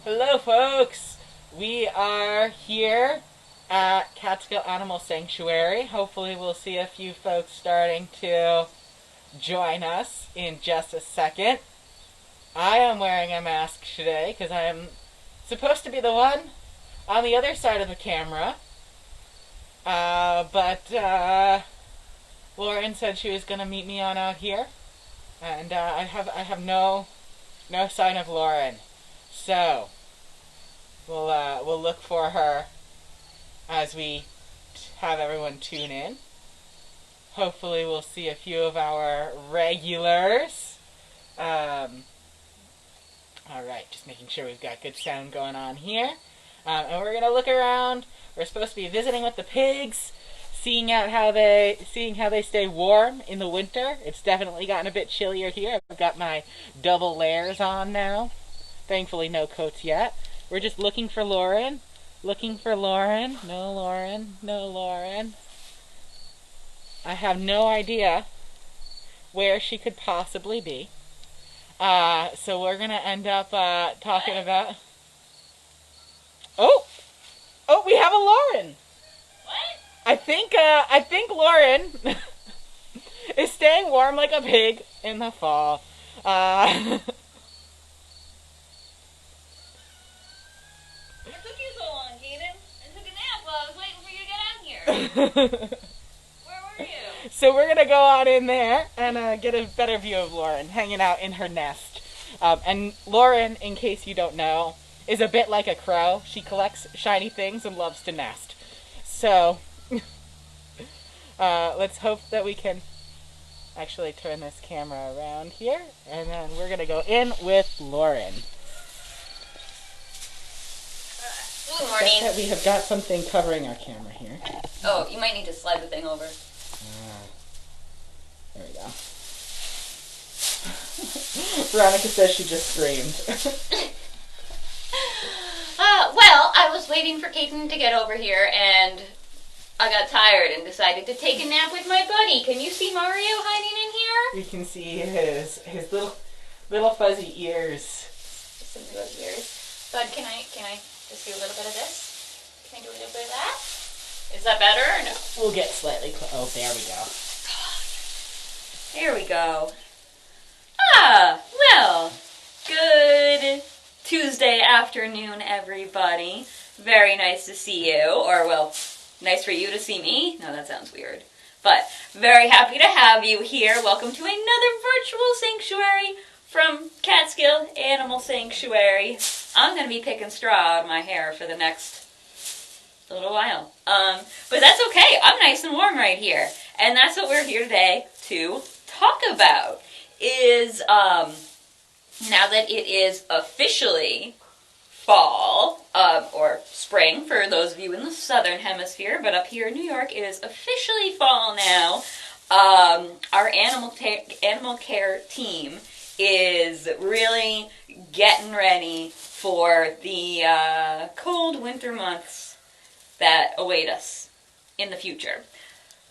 Hello, folks. We are here at Catskill Animal Sanctuary. Hopefully, we'll see a few folks starting to join us in just a second. I am wearing a mask today because I am supposed to be the one on the other side of the camera. But Lauren said she was going to meet me on out here, and I have no sign of Lauren. So we'll look for her as we have everyone tune in. Hopefully, we'll see a few of our regulars. All right, just making sure we've got good sound going on here. And we're gonna look around. We're supposed to be visiting with the pigs, seeing how they stay warm in the winter. It's definitely gotten a bit chillier here. I've got my double layers on now. Thankfully, no coats yet. We're just looking for Lauren. Looking for Lauren. No Lauren. No Lauren. I have no idea where she could possibly be. So we're gonna end up talking about. Oh, we have a Lauren. What? I think Lauren is staying warm like a pig in the fall. What took you so long, Kaden? I took a nap while I was waiting for you to get out here. Where were you? So we're gonna go on in there and get a better view of Lauren hanging out in her nest. And Lauren, in case you don't know, is a bit like a crow. She collects shiny things and loves to nest. So let's hope that we can actually turn this camera around here, and then we're gonna go in with Lauren. Good morning. That we have got something covering our camera here. Oh, you might need to slide the thing over. There we go. Veronica says she just screamed. Well, I was waiting for Kaden to get over here, and I got tired and decided to take a nap with my buddy. Can you see Mario hiding in here? You can see his little fuzzy ears. Some fuzzy ears. Bud, can I just do a little bit of this? Can I do a little bit of that? Is that better or no? We'll get slightly close. Oh, there we go. There we go. Well, good Tuesday afternoon, everybody. Very nice to see you, or well, nice for you to see me. No, that sounds weird. But very happy to have you here. Welcome to another virtual sanctuary from Catskill Animal Sanctuary. I'm going to be picking straw out of my hair for the next little while. But that's okay. I'm nice and warm right here. And that's what we're here today to talk about. Is now that it is officially fall, or spring for those of you in the southern hemisphere, but up here in New York it is officially fall now. Our animal care team is really getting ready for the cold winter months that await us in the future.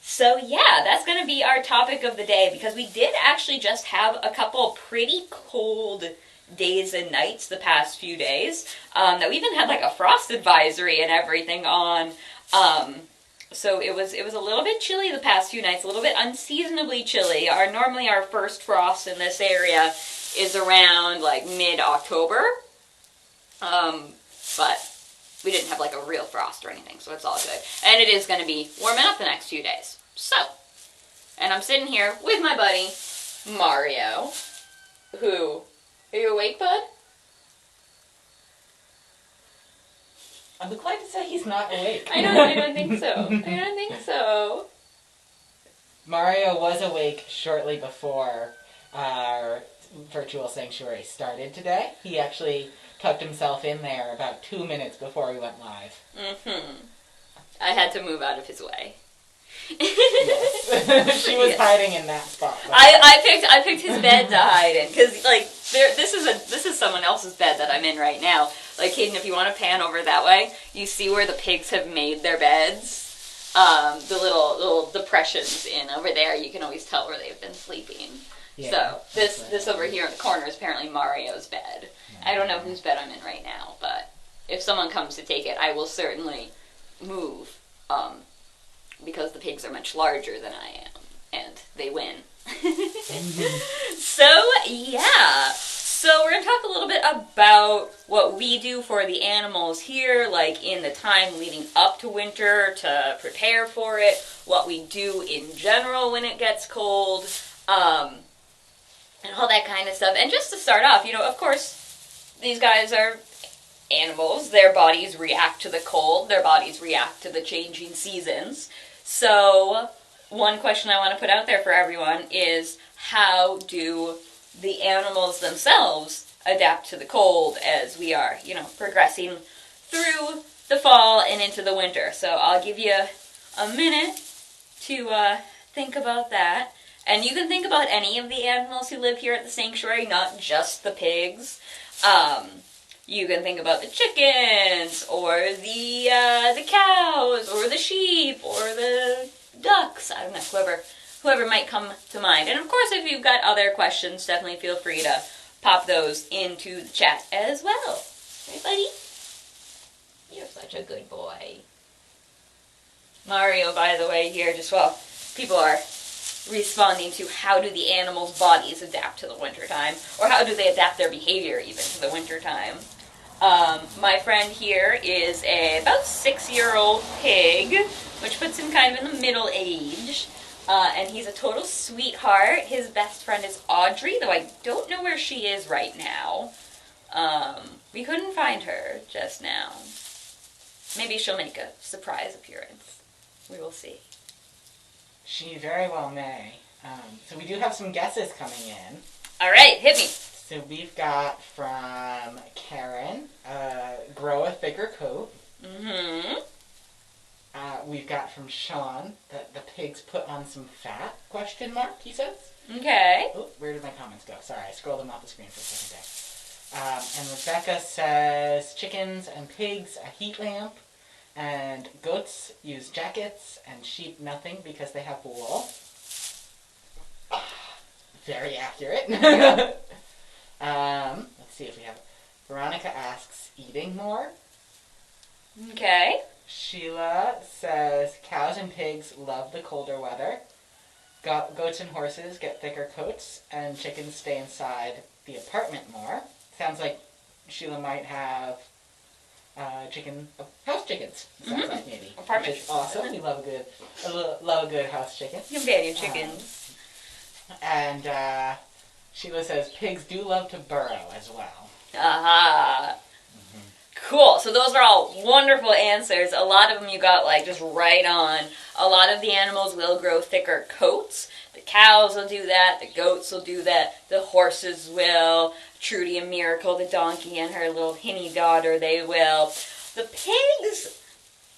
So yeah, that's going to be our topic of the day, because we did actually just have a couple pretty cold days and nights the past few days. That we even had like a frost advisory and everything on. So it was a little bit chilly the past few nights, a little bit unseasonably chilly. Normally our first frost in this area is around like mid-October. But we didn't have like a real frost or anything, so it's all good. And it is going to be warming up the next few days. So, and I'm sitting here with my buddy, Mario, who, are you awake, bud? I'm glad to say he's not awake. I don't think so. I don't think so. Mario was awake shortly before our virtual sanctuary started today. He actually tucked himself in there about 2 minutes before we went live. I had to move out of his way. Yes. She was hiding in that spot. I picked his bed to hide in, because like this is someone else's bed that I'm in right now. Like, Kaden, if you want to pan over that way, you see where the pigs have made their beds. The little depressions in over there. You can always tell where they've been sleeping. Yeah, so this over here in the corner is apparently Mario's bed. I don't know whose bed I'm in right now, but if someone comes to take it, I will certainly move, because the pigs are much larger than I am, and they win. So, yeah. So we're going to talk a little bit about what we do for the animals here, like in the time leading up to winter to prepare for it, what we do in general when it gets cold, and all that kind of stuff. And just to start off, of course, these guys are animals. Their bodies react to the cold. Their bodies react to the changing seasons. So one question I want to put out there for everyone is, how do the animals themselves adapt to the cold as we are, progressing through the fall and into the winter? So I'll give you a minute to think about that. And you can think about any of the animals who live here at the sanctuary, not just the pigs. You can think about the chickens, or the cows, or the sheep, or the ducks. I don't know, whoever might come to mind. And of course, if you've got other questions, definitely feel free to pop those into the chat as well. Right, buddy? You're such a good boy. Mario, by the way, here, people are responding to how do the animals' bodies adapt to the wintertime, or how do they adapt their behavior even to the wintertime. My friend here is about 6-year-old pig, which puts him kind of in the middle age. And he's a total sweetheart. His best friend is Audrey, though I don't know where she is right now. We couldn't find her just now. Maybe she'll make a surprise appearance. We will see. She very well may. So we do have some guesses coming in. All right, hit me. So we've got from Karen, grow a thicker coat. Mm-hmm. We've got from Sean that the pigs put on some fat, ? He says. Okay. Oh, where did my comments go? Sorry, I scrolled them off the screen for a second there. And Rebecca says chickens and pigs, a heat lamp. And goats use jackets, and sheep nothing because they have wool. Very accurate. Let's see if we have... Veronica asks, eating more? Okay. Sheila says, cows and pigs love the colder weather. Goats and horses get thicker coats, and chickens stay inside the apartment more. Sounds like Sheila might have house chickens. Sounds like maybe. Apartment. Which is awesome. We love a good house chicken. Companion chickens. And Sheila says pigs do love to burrow as well. Aha. Cool. So those are all wonderful answers. A lot of them you got just right on. A lot of the animals will grow thicker coats. The cows will do that. The goats will do that. The horses will. Trudy and Miracle, the donkey, and her little hinny daughter, they will. The pigs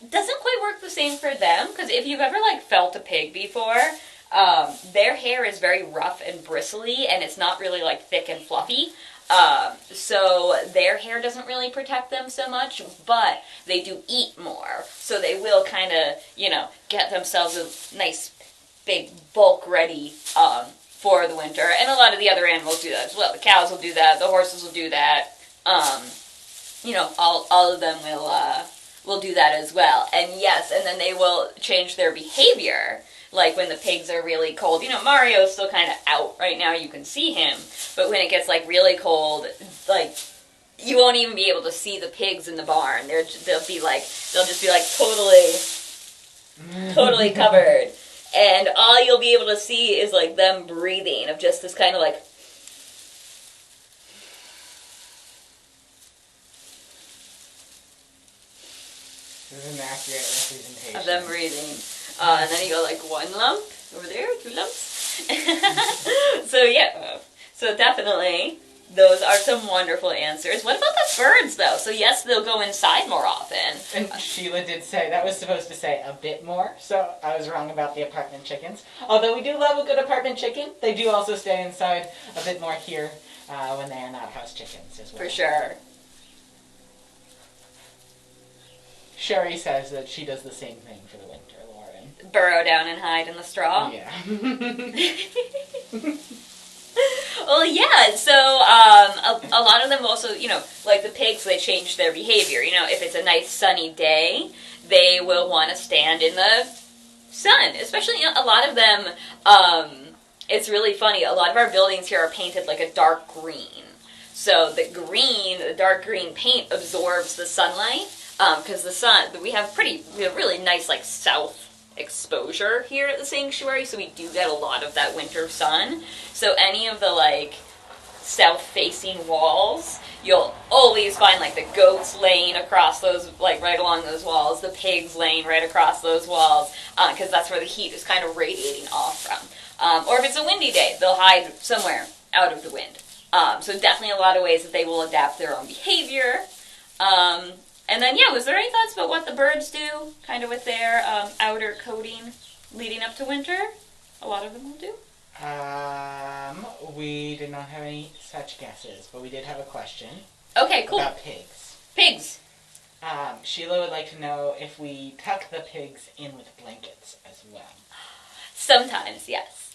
doesn't quite work the same for them, because if you've ever felt a pig before, their hair is very rough and bristly, and it's not really thick and fluffy. So their hair doesn't really protect them so much, but they do eat more. So they will kind of, get themselves a nice big bulk ready for the winter. And a lot of the other animals do that as well. The cows will do that. The horses will do that. All of them will do that as well. And yes, and then they will change their behavior. Like when the pigs are really cold. Mario's still kind of out right now. You can see him. But when it gets really cold, you won't even be able to see the pigs in the barn. They'll just be totally covered. And all you'll be able to see is them breathing of just this kind of This is an accurate representation. of them breathing. And then you go one lump over there, 2 lumps. So yeah, so definitely those are some wonderful answers. What about the birds though? So yes, they'll go inside more often. And Sheila did say, that was supposed to say a bit more, so I was wrong about the apartment chickens. Although we do love a good apartment chicken, they do also stay inside a bit more here when they are not house chickens as well. For sure. Sherry says that she does the same thing for the winter, Lauren. Burrow down and hide in the straw. Yeah. Well, yeah, so a lot of them also, like the pigs, they change their behavior. If it's a nice sunny day, they will want to stand in the sun. Especially, a lot of them, it's really funny, a lot of our buildings here are painted like a dark green. So the dark green paint absorbs the sunlight, because we have really nice, like, south exposure here at the sanctuary, so we do get a lot of that winter sun. So any of the, like, south-facing walls, you'll always find, like, the goats laying across those, like, right along those walls, the pigs laying right across those walls, because that's where the heat is kind of radiating off from. Or if it's a windy day, they'll hide somewhere out of the wind. So definitely a lot of ways that they will adapt their own behavior. And then, was there any thoughts about what the birds do, kind of with their outer coating leading up to winter? A lot of them will do. We did not have any such guesses, but we did have a question. Okay, cool. About pigs. Pigs. Sheila would like to know if we tuck the pigs in with blankets as well. Sometimes, yes.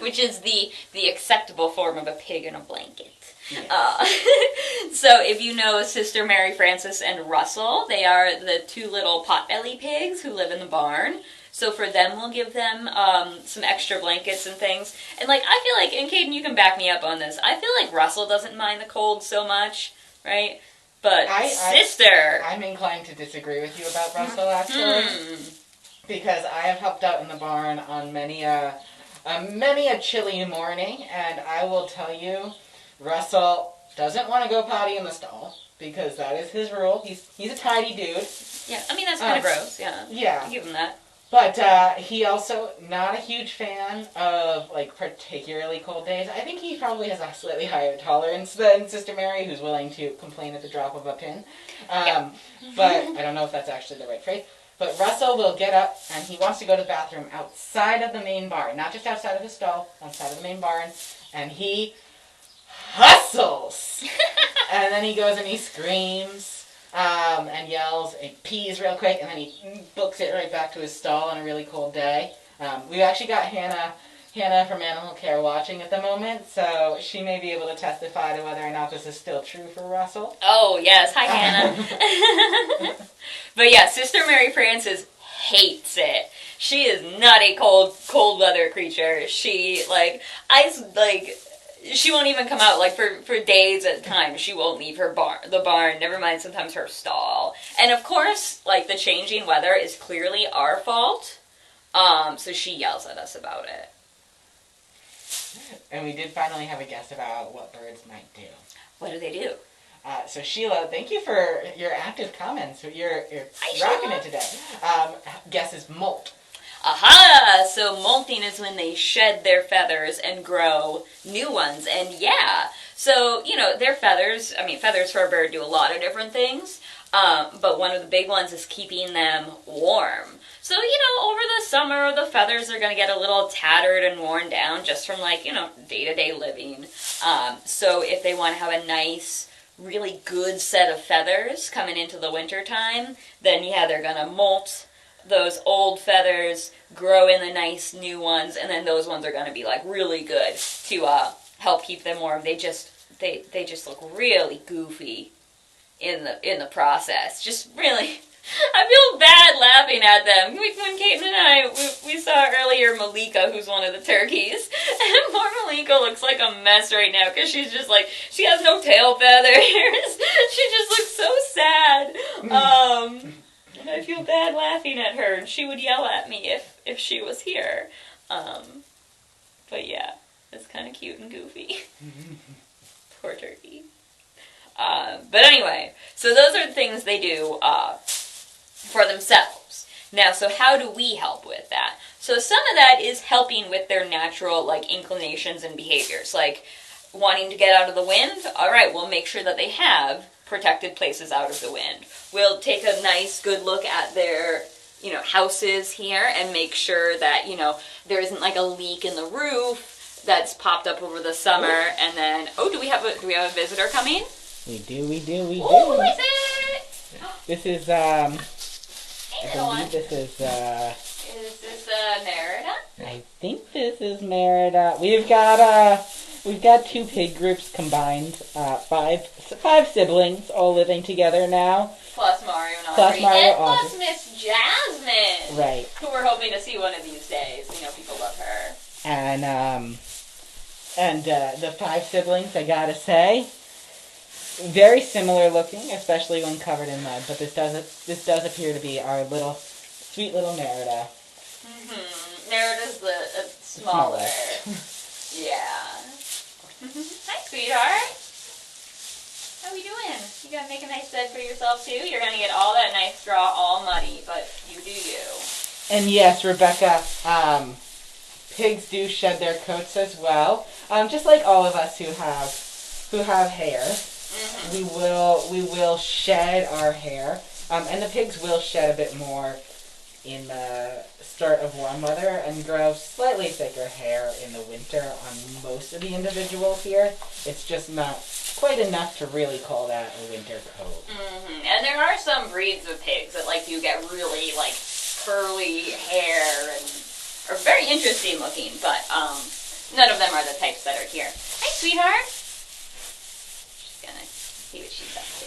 Which is the acceptable form of a pig in a blanket. Yes. So if you know Sister Mary Frances and Russell, they are the two little potbelly pigs who live in the barn. So for them, we'll give them some extra blankets and things. And like I feel like, and Caden, you can back me up on this, I feel like Russell doesn't mind the cold so much, right? But Sister... I'm inclined to disagree with you about Russell, actually. Because I have helped out in the barn on many a chilly morning, and I will tell you, Russell doesn't want to go potty in the stall, because that is his rule. He's a tidy dude. Yeah, I mean, that's kind of gross, yeah. Yeah. I give him that. But he also, not a huge fan of, like, particularly cold days. I think he probably has a slightly higher tolerance than Sister Mary, who's willing to complain at the drop of a pin. But I don't know if that's actually the right phrase. But Russell will get up, and he wants to go to the bathroom outside of the main barn. Not just outside of his stall, outside of the main barn. And he hustles! And then he goes and he screams, and yells, and pees real quick, and then he books it right back to his stall on a really cold day. We've actually got Hannah from Animal Care watching at the moment, so she may be able to testify to whether or not this is still true for Russell. Oh, yes. Hi, Hannah. But yeah, Sister Mary Frances hates it. She is not a cold weather creature. She, she won't even come out, like, for days at a time. She won't leave the barn, never mind sometimes her stall. And of course, like, the changing weather is clearly our fault, so she yells at us about it. And we did finally have a guess about what birds might do. What do they do? So Sheila, thank you for your active comments. You're rocking it today. Guess is molt. Aha! So molting is when they shed their feathers and grow new ones. And yeah, so, their feathers for a bird do a lot of different things. But one of the big ones is keeping them warm. So, over the summer, the feathers are going to get a little tattered and worn down just from, day-to-day living. So if they want to have a nice, really good set of feathers coming into the wintertime, then, they're going to molt those old feathers, grow in the nice new ones, and then those ones are going to be, really good to help keep them warm. They just look really goofy in the process. Just really... I feel bad laughing at them. When Caitlin and I, we saw earlier Malika, who's one of the turkeys, and poor Malika looks like a mess right now, because she's just she has no tail feathers. She just looks so sad. And I feel bad laughing at her, and she would yell at me if she was here. But yeah, it's kind of cute and goofy. Poor turkey. But anyway, so those are the things they do, for themselves. Now, so how do we help with that? So some of that is helping with their natural, inclinations and behaviors, like wanting to get out of the wind. All right, we'll make sure that they have protected places out of the wind. We'll take a nice, good look at their, houses here and make sure that, there isn't, a leak in the roof that's popped up over the summer. And then, do we have a visitor coming? We do. Oh, who is it? This is, I believe this is, Is this Merida? I think this is Merida. We've got We've got 2 pig groups combined. Five siblings all living together now. Plus Mario and Audrey. Plus Mario and plus Audrey. Miss Jasmine. Right. Who we're hoping to see one of these days. You know, people love her. And the 5 siblings, I gotta say, very similar looking, especially when covered in mud. But this does appear to be our sweet little Merida. Mm-hmm. Merida's the smaller. Yeah. Hi, sweetheart. How we doing? You gonna make a nice bed for yourself too? You're gonna get all that nice straw all muddy, but you do you. And yes, Rebecca, pigs do shed their coats as well. Just like all of us who have hair, mm-hmm. we will shed our hair, and the pigs will shed a bit more in the start of warm weather and grow slightly thicker hair in the winter on most of the individuals here. It's just not quite enough to really call that a winter coat. Mm-hmm. And there are some breeds of pigs that you get really curly hair and are very interesting looking, but none of them are the types that are here. Hi, sweetheart. She's gonna see what she's up to.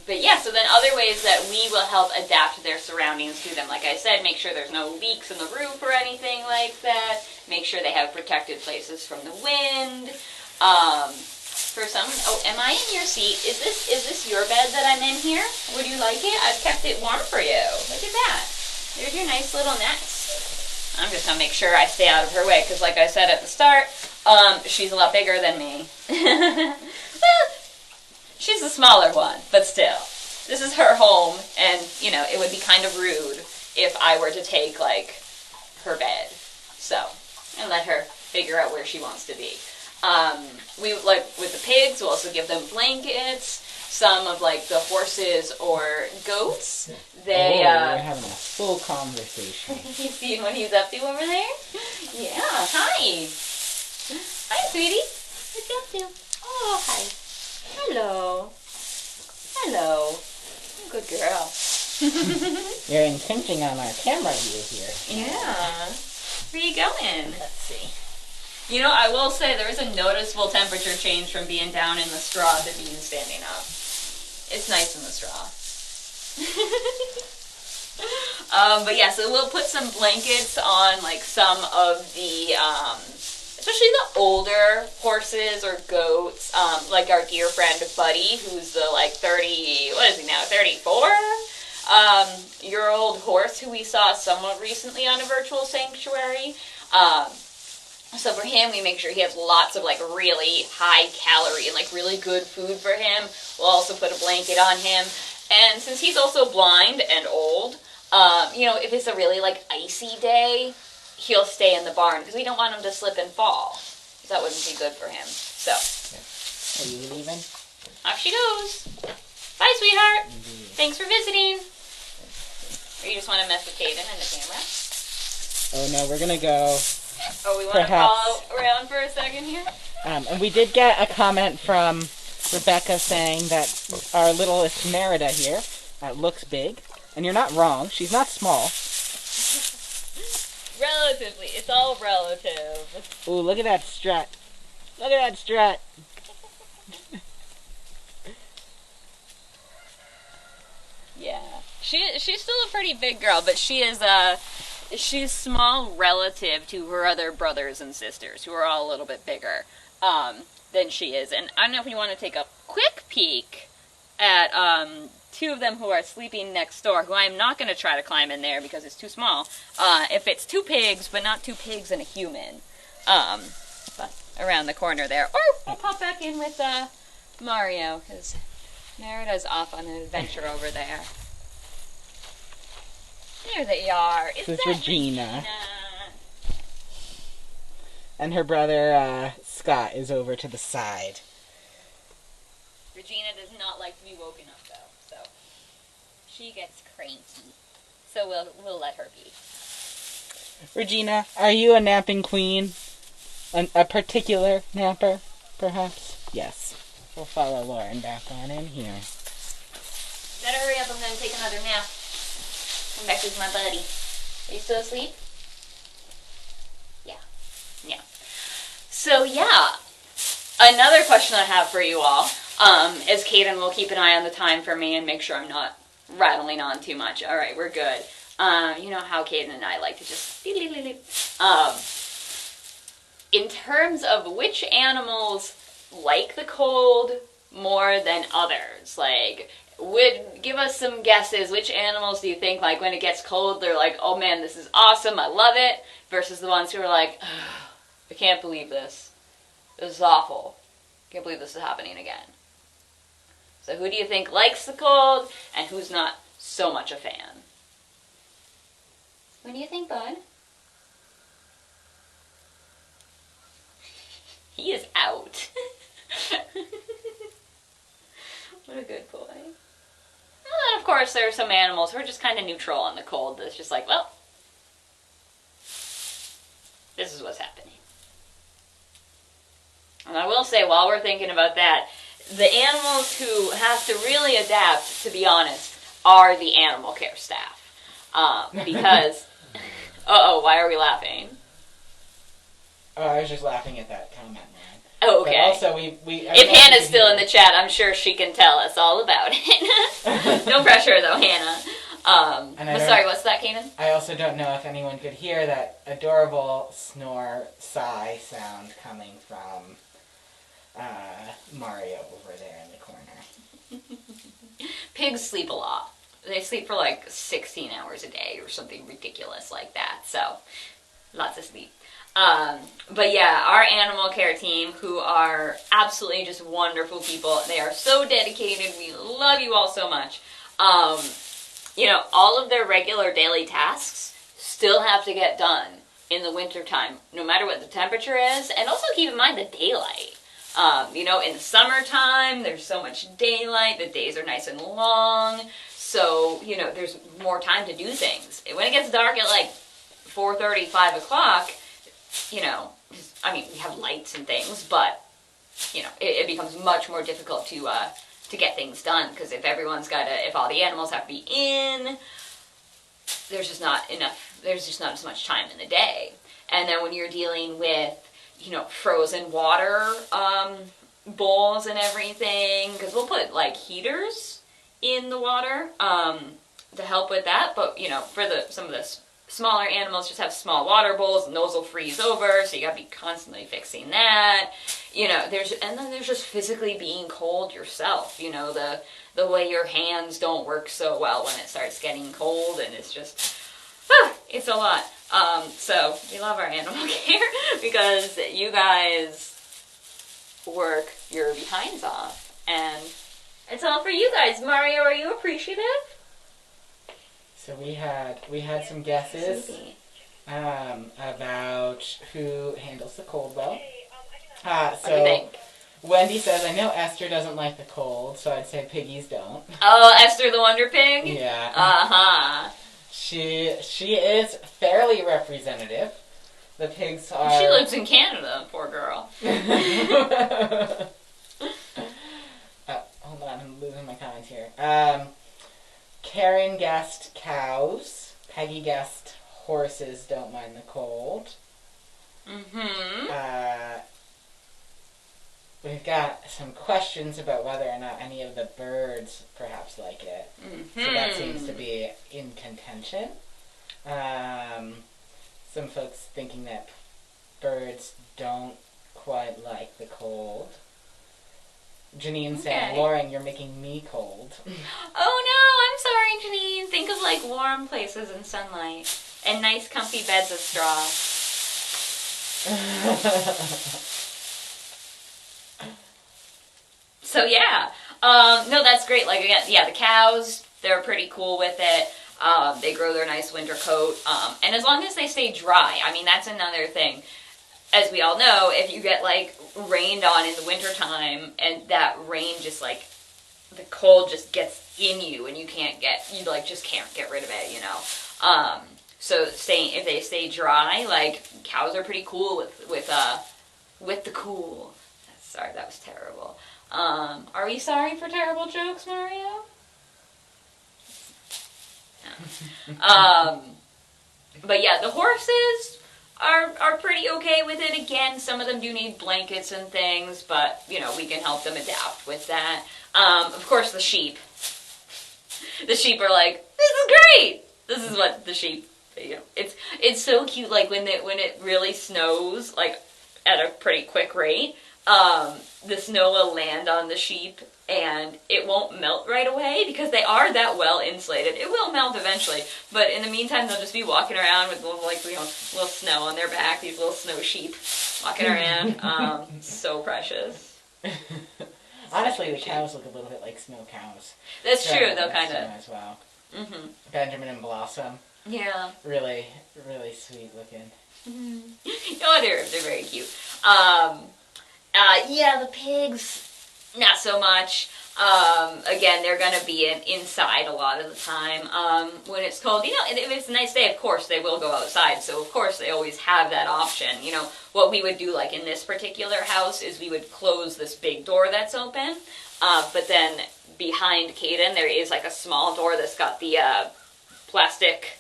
But yeah, so then other ways that we will help adapt their surroundings to them. Like I said, make sure there's no leaks in the roof or anything like that. Make sure they have protected places from the wind. For some, am I in your seat? Is this your bed that I'm in here? Would you like it? I've kept it warm for you. Look at that. There's your nice little nest. I'm just gonna make sure I stay out of her way because, like I said at the start, she's a lot bigger than me. Well, she's the smaller one, but still. This is her home, and, it would be kind of rude if I were to take, her bed. So, and let her figure out where she wants to be. With the pigs, we'll also give them blankets. Some of, the horses or goats, we're having a full conversation. You see what he's up to over there? Yeah, hi. Hi, sweetie. What you up to? Oh, hi. Hello. Hello. Good girl. You're impinging on our camera view here. Yeah. Where are you going? Let's see. I will say there is a noticeable temperature change from being down in the straw to being standing up. It's nice in the straw. But yeah, so we'll put some blankets on some of the especially the older horses or goats, like our dear friend Buddy, who's the 30, what is he now, 34? Year old horse who we saw somewhat recently on a virtual sanctuary. So for him, we make sure he has lots of really high calorie and really good food for him. We'll also put a blanket on him. And since he's also blind and old, if it's a really icy day, he'll stay in the barn because we don't want him to slip and fall. That wouldn't be good for him. So. Are you leaving? Off she goes. Bye, sweetheart. Thanks for visiting. Or you just want to mess with Caden and the camera? Oh no, we're gonna go. Oh, we want to follow around for a second here? And we did get a comment from Rebecca saying that our littlest Merida here looks big. And you're not wrong. She's not small. Relatively. It's all relative. Ooh, look at that strut. Look at that strut. Yeah. She's still a pretty big girl, but she's small relative to her other brothers and sisters, who are all a little bit bigger than she is. And I don't know if you want to take a quick peek at 2 of them who are sleeping next door, who I'm not going to try to climb in there because it's too small. If it's 2 pigs, but not 2 pigs and a human. But around the corner there. Or we'll pop back in with Mario, because Merida's off on an adventure over there. There they are. This is Regina. And her brother, Scott, is over to the side. Regina does not like to be woken up, though, so she gets cranky. So we'll let her be. Regina, are you a napping queen? A particular napper, perhaps? Yes. We'll follow Lauren back on in here. Better hurry up, I'm going to take another nap. Come back with my buddy. Are you still asleep? Yeah. Yeah. So yeah, another question I have for you all is Kaden will keep an eye on the time for me and make sure I'm not rattling on too much. All right, we're good. You know how Kaden and I like to just... in terms of which animals like the cold more than others, like, give us some guesses. Which animals do you think, like, when it gets cold, they're like, oh man, this is awesome, I love it, versus the ones who are like, I can't believe this. This is awful. Can't believe this is happening again. So who do you think likes the cold, and who's not so much a fan? What do you think, bud? He is out. What a good boy. And then, of course, there are some animals who are just kind of neutral on the cold. That's just like, well, this is what's happening. And I will say, while we're thinking about that, the animals who have to really adapt, to be honest, are the animal care staff. Because, why are we laughing? Oh, I was just laughing at that comment, man. Oh, okay. But also, if Hannah's still in the chat, I'm sure she can tell us all about it. No pressure, though, Hannah. Sorry, what's that, Kanan? I also don't know if anyone could hear that adorable sigh sound coming from Mario over there in the corner. Pigs sleep a lot. They sleep for like 16 hours a day or something ridiculous like that. So, lots of sleep. But yeah, our animal care team, who are absolutely just wonderful people. They are so dedicated. We love you all so much. All of their regular daily tasks still have to get done in the wintertime, no matter what the temperature is. And also keep in mind the daylight. In the summertime, there's so much daylight. The days are nice and long. So, there's more time to do things. When it gets dark at like 4:30, 5 o'clock, we have lights and things, but, it becomes much more difficult to get things done, because if all the animals have to be in, there's just not as much time in the day. And then when you're dealing with, frozen water bowls and everything, because we'll put, like, heaters in the water to help with that, but, for some of the smaller animals just have small water bowls, and those will freeze over, so you gotta be constantly fixing that. There's just physically being cold yourself. The way your hands don't work so well when it starts getting cold, and it's just, it's a lot. So we love our animal care because you guys work your behinds off, and it's all for you guys. Mario, are you appreciative? So we had some guesses about who handles the cold well. What do you think? Wendy says, I know Esther doesn't like the cold, so I'd say piggies don't. Oh, Esther the Wonder Pig? Yeah. Uh-huh. She is fairly representative. The pigs are... She lives in Canada, poor girl. Hold on, I'm losing my comments here. Karen guessed cows. Peggy guessed horses don't mind the cold. Mm-hmm. We've got some questions about whether or not any of the birds perhaps like it. Mm-hmm. So that seems to be in contention. Some folks thinking that birds don't quite like the cold. Janine saying, Lauren, you're making me cold. Oh no, I'm sorry, Janine. Think of like warm places and sunlight and nice comfy beds of straw. So yeah, no, that's great. Like, yeah, the cows, they're pretty cool with it. They grow their nice winter coat, and as long as they stay dry, that's another thing. As we all know, if you get, like, rained on in the wintertime, and that rain just, like, the cold just gets in you, and you just can't get rid of it, So if they stay dry, like, cows are pretty cool with the cool. Sorry, that was terrible. Are we sorry for terrible jokes, Mario? No. But yeah, the horses, are pretty okay with it. Again, some of them do need blankets and things, but, you know, we can help them adapt with that. Of course, the sheep. The sheep are like, this is great! This is what the sheep, you know, it's so cute, like, when it really snows, like, at a pretty quick rate, the snow will land on the sheep, and it won't melt right away because they are that well insulated. It will melt eventually, but in the meantime, they'll just be walking around with little, like, you know, little snow on their back. These little snow sheep walking around. So precious. Honestly, the cows look a little bit like snow cows. That's true, though, kind of. As well. Mm-hmm. Benjamin and Blossom. Yeah. Really, really sweet looking. Mm-hmm. Oh, they're very cute. Yeah, the pigs. Not so much. Again, they're going to be inside a lot of the time. When it's cold, you know, if it's a nice day, of course, they will go outside. So, of course, they always have that option. You know, what we would do, like in this particular house, is we would close this big door that's open. But then behind Caden, there is like a small door that's got the plastic...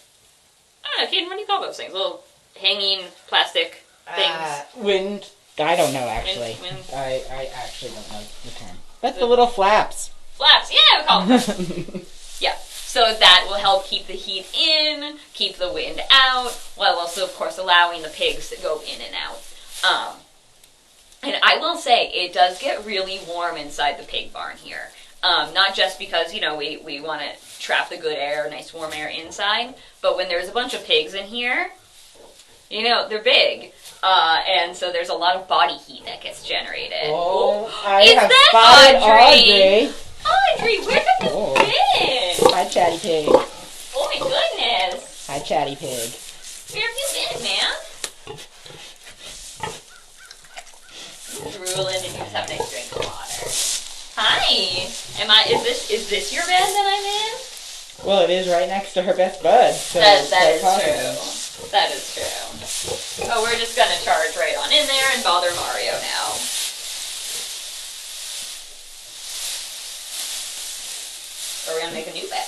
I don't know, Caden, what do you call those things? Little hanging plastic things. I don't know, actually. Wind. I actually don't know the term. But the little flaps. Flaps, yeah, we call them flaps. Yeah, so that will help keep the heat in, keep the wind out, while also, of course, allowing the pigs to go in and out. And I will say, it does get really warm inside the pig barn here. Not just because, you know, we want to trap the good air, nice warm air inside, but when there's a bunch of pigs in here, you know, they're big. And so there's a lot of body heat that gets generated. Oh, I is have that spotted Audrey. Audrey, where have you been? Hi, Chatty Pig. Oh my goodness. Hi, Chatty Pig. Where have you been, man? Drooling and you just have a nice drink of water. Hi. Is this your bed that I'm in? Well, it is right next to her best bud. So that is true. That is true. Oh, we're just gonna charge right on in there and bother Mario now. Or we're gonna make a new bed.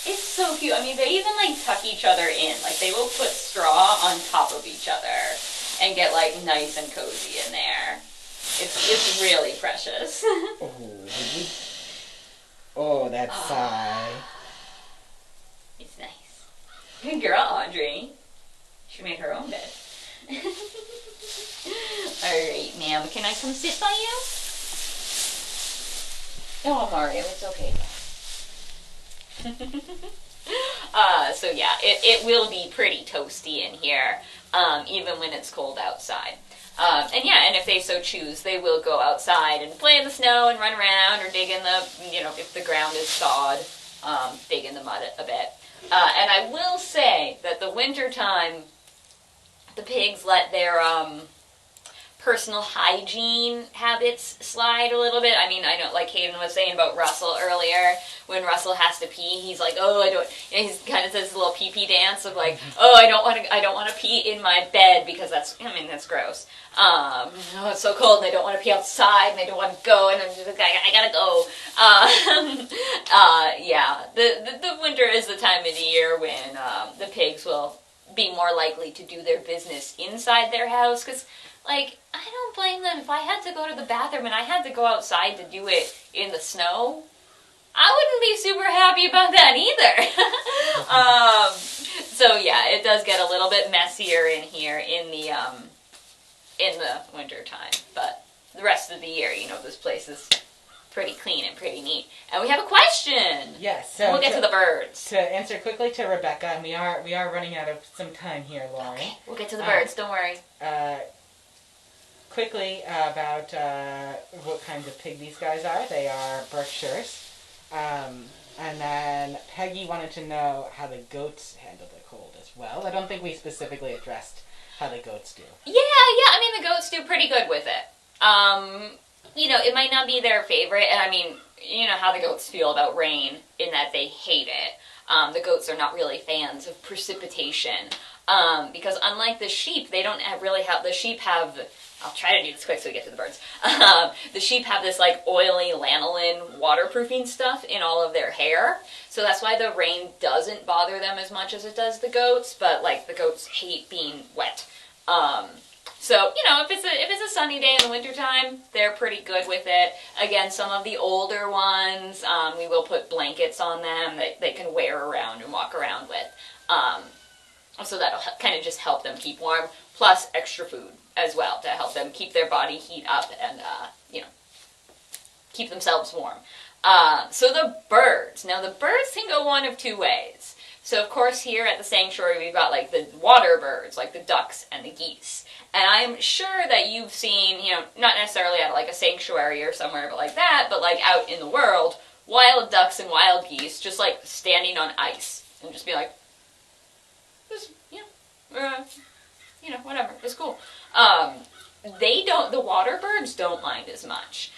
It's so cute. I mean, they even like tuck each other in. Like they will put straw on top of each other and get like nice and cozy in there. It's really precious. Oh, that sigh. It's nice. Good girl, Audrey. She made her own bed. Alright, ma'am. Can I come sit by you? Oh, Mario, it's okay. So yeah, it will be pretty toasty in here, even when it's cold outside. And yeah, and if they so choose, they will go outside and play in the snow and run around or dig in the, you know, if the ground is thawed, dig in the mud a bit. And I will say that the wintertime, the pigs let their personal hygiene habits slide a little bit. I mean, I know, like Hayden was saying about Russell earlier, when Russell has to pee, he's like, oh, I don't, and he kind of does his little pee-pee dance of like, oh, I don't want to pee in my bed because that's gross. Oh, it's so cold and I don't want to pee outside and I don't want to go and I'm just like, I gotta go. Yeah, the winter is the time of the year when the pigs will be more likely to do their business inside their house, because like, I don't blame them. If I had to go to the bathroom and I had to go outside to do it in the snow, I wouldn't be super happy about that either. So yeah, it does get a little bit messier in here in the winter time, but the rest of the year, you know, this place is pretty clean and pretty neat. And we have a question. Yes. So we'll get to the birds. To answer quickly to Rebecca, and we are running out of some time here, Laurie. Okay, we'll get to the birds. Don't worry. Quickly about what kinds of pig these guys are. They are Berkshires. And then Peggy wanted to know how the goats handle the cold as well. I don't think we specifically addressed how the goats do. Yeah. I mean, the goats do pretty good with it. You know, it might not be their favorite, and I mean, you know how the goats feel about rain in that they hate it. The goats are not really fans of precipitation. Because unlike the sheep, they don't really have, the sheep have I'll try to do this quick so we get to the birds. The sheep have this like oily lanolin waterproofing stuff in all of their hair. So that's why the rain doesn't bother them as much as it does the goats, but like the goats hate being wet. So, you know, if it's a sunny day in the wintertime, they're pretty good with it. Again, some of the older ones, we will put blankets on them that they can wear around and walk around with. So that'll kind of just help them keep warm, plus extra food as well to help them keep their body heat up and, you know, keep themselves warm. So the birds. Now, the birds can go one of two ways. So, of course, here at the sanctuary, we've got, like, the water birds, like the ducks and the geese. And I'm sure that you've seen, you know, not necessarily at, like, a sanctuary or somewhere but like that, but, like, out in the world, wild ducks and wild geese just, like, standing on ice and just be like, just, you know, whatever, it's cool. The water birds don't mind as much.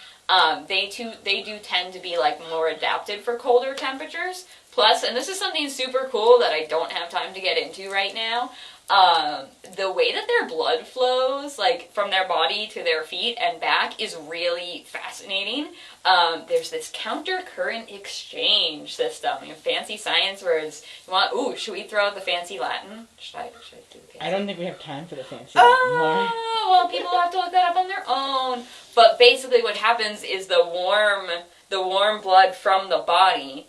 They do tend to be, like, more adapted for colder temperatures. Plus, and this is something super cool that I don't have time to get into right now, the way that their blood flows, like, from their body to their feet and back is really fascinating. There's this counter-current exchange system. You know, fancy science words. Should we throw out the fancy Latin? Should I do the fancy? I don't think we have time for the fancy Latin more. Well, people have to look that up on their own. But basically what happens is the warm blood from the body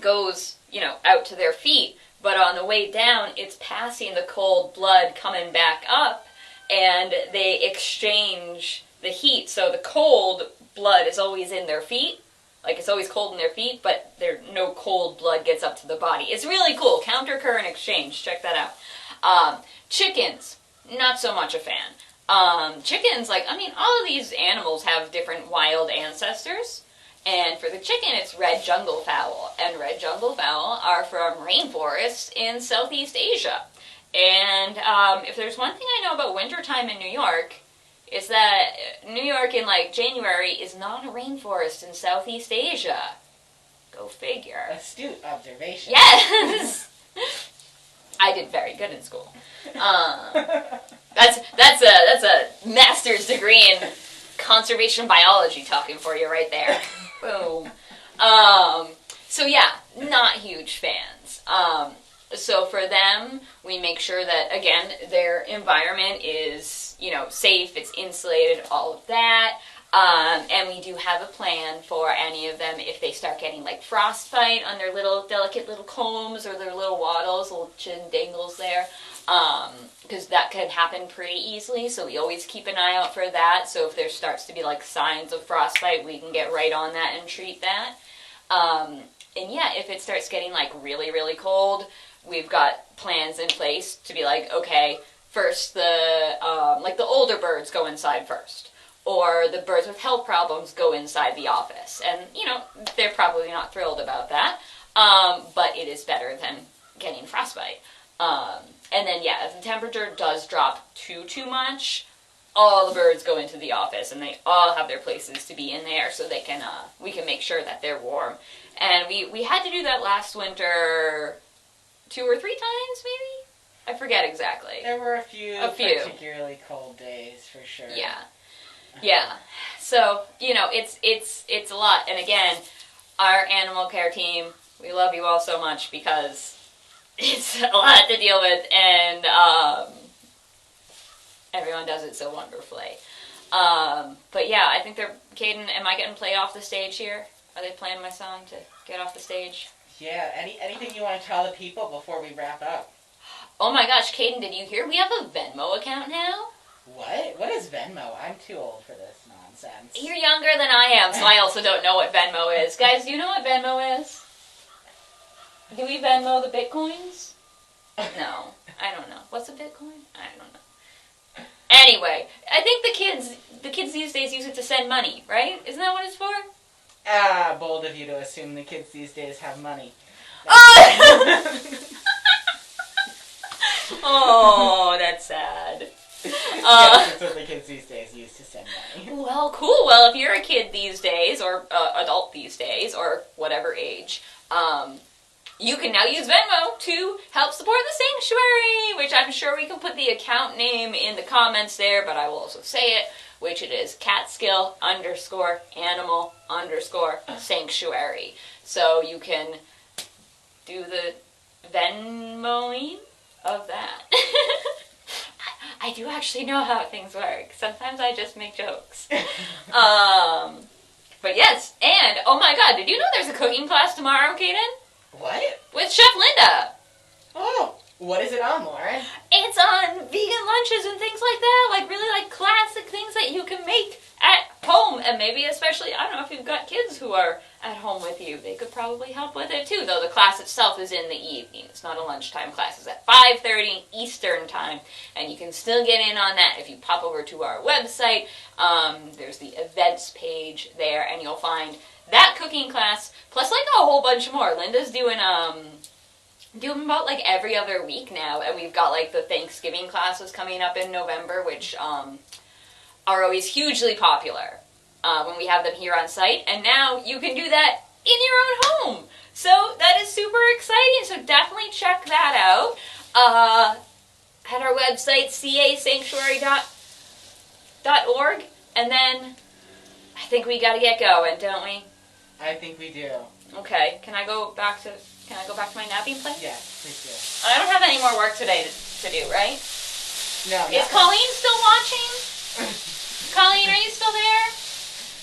goes, you know, out to their feet, but on the way down, it's passing the cold blood coming back up, and they exchange the heat. So the cold blood is always in their feet, like it's always cold in their feet, but no cold blood gets up to the body. It's really cool. Counter-current exchange. Check that out. Chickens, not so much a fan. Chickens, like, I mean, all of these animals have different wild ancestors. And for the chicken, it's red jungle fowl. And red jungle fowl are from rainforests in Southeast Asia. And if there's one thing I know about wintertime in New York, it's that New York in, like, January is not a rainforest in Southeast Asia. Go figure. Astute observation. Yes! I did very good in school. That's a master's degree in conservation biology talking for you right there. Boom. So yeah, not huge fans. So for them, we make sure that, again, their environment is, you know, safe, it's insulated, all of that. And we do have a plan for any of them if they start getting, like, frostbite on their little delicate little combs or their little wattles, little chin dangles there. Because that could happen pretty easily, so we always keep an eye out for that. So if there starts to be, like, signs of frostbite, we can get right on that and treat that. And yeah, if it starts getting, like, really, really cold, we've got plans in place to be like, okay, first the older birds go inside first. Or the birds with health problems go inside the office. And, you know, they're probably not thrilled about that. But it is better than getting frostbite. And then, yeah, if the temperature does drop too much, all the birds go into the office, and they all have their places to be in there, so they can, we can make sure that they're warm. And we had to do that last winter 2 or 3 times, maybe? I forget exactly. There were a few particularly cold days, for sure. Yeah. Yeah. So, you know, it's a lot. And again, our animal care team, we love you all so much because it's a lot to deal with, and everyone does it so wonderfully. But yeah, I think Caden, am I getting played off the stage here? Are they playing my song to get off the stage? Yeah, anything you want to tell the people before we wrap up? Oh my gosh, Caden, did you hear? We have a Venmo account now? What? What is Venmo? I'm too old for this nonsense. You're younger than I am, so I also don't know what Venmo is. Guys, do you know what Venmo is? Do we Venmo the Bitcoins? No, I don't know. What's a Bitcoin? I don't know. Anyway, I think the kids these days use it to send money, right? Isn't that what it's for? Ah, bold of you to assume the kids these days have money. Oh, that's sad. Yes, that's what the kids these days use to send money. Well, cool. Well, if you're a kid these days, or adult these days, or whatever age, You can now use Venmo to help support the sanctuary, which I'm sure we can put the account name in the comments there, but I will also say it, which it is Catskill_animal_sanctuary. So you can do the Venmoing of that. I do actually know how things work. Sometimes I just make jokes. But yes, and oh my god, did you know there's a cooking class tomorrow, Kaden? What? With Chef Linda. Oh, what is it on, Lauren? It's on vegan lunches and things like that, like really like classic things that you can make at home, and maybe especially, I don't know if you've got kids who are at home with you, they could probably help with it too, though the class itself is in the evening. It's not a lunchtime class. It's at 5:30 Eastern time, and you can still get in on that if you pop over to our website. There's the events page there, and you'll find that cooking class, plus like a whole bunch more. Linda's doing about like every other week now, and we've got like the Thanksgiving classes coming up in November, which are always hugely popular when we have them here on site, and now you can do that in your own home. So that is super exciting, so definitely check that out at our website, casanctuary.org, and then I think we gotta get going, don't we? I think we do. Okay, can I go back to my napping place? Yes, please do. I don't have any more work today to do, right? No. Is Colleen still watching? Colleen, are you still there?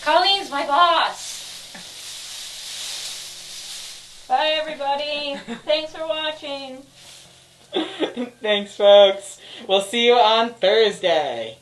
Colleen's my boss. Bye, everybody. Thanks for watching. Thanks, folks. We'll see you on Thursday.